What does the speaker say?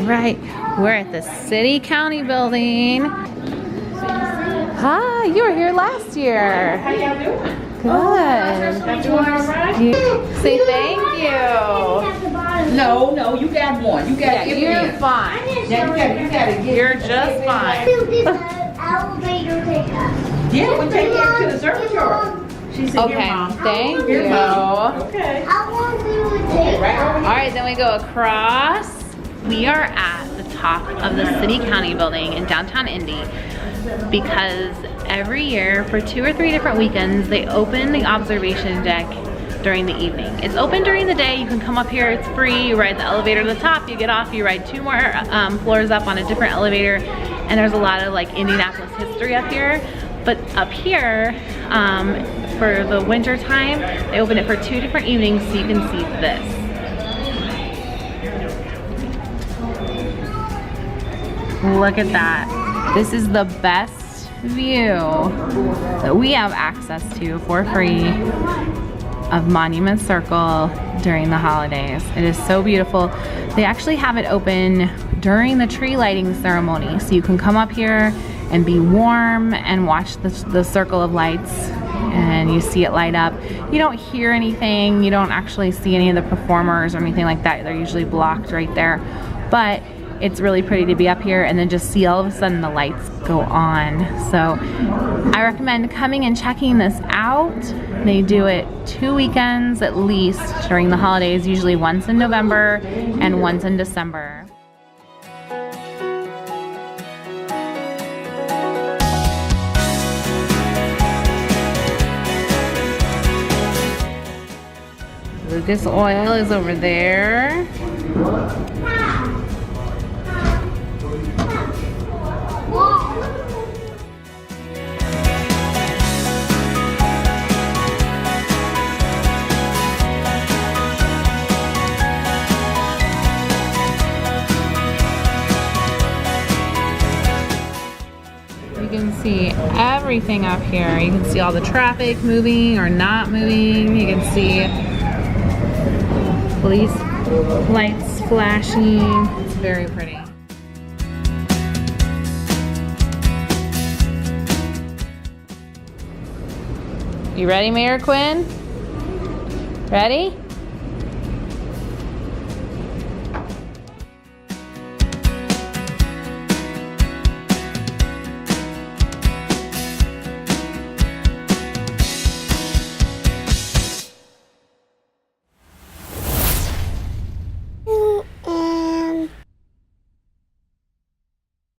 right, we're at the City County Building. Hi, you were here last year. How y'all doing? Good. Doing all right? Say thank you. No, you got one. You got to You're fine. Yeah, you gotta get. You're just fine. Elevator take us. Yeah, we take that to the observatory. She said, Okay, here, Mom. thank Here, you. Mom. Okay. How long do it take Right us? over All right, then we go across. We are at the top of the City County Building in downtown Indy because every year for 2 or 3 different weekends, they open the observation deck during the evening. It's open during the day. You can come up here, it's free. You ride the elevator to the top, you get off, you ride 2 more floors up on a different elevator, and there's a lot of like Indianapolis history up here. But up here, for the winter time, they open it for 2 different evenings so you can see this. Look at that. This is the best view that we have access to for free of Monument Circle during the holidays. It is so beautiful. They actually have it open during the tree lighting ceremony, so you can come up here and be warm and watch the circle of lights, and you see it light up. You don't hear anything, you don't actually see any of the performers or anything like that. They're usually blocked right there, but it's really pretty to be up here and then just see all of a sudden the lights go on. So I recommend coming and checking this out. They do it 2 weekends at least during the holidays, usually once in November and once in December. Lucas Oil is over there. You can see everything up here. You can see all the traffic moving or not moving. You can see police lights flashing. It's very pretty. You ready, Mayor Quinn? Ready?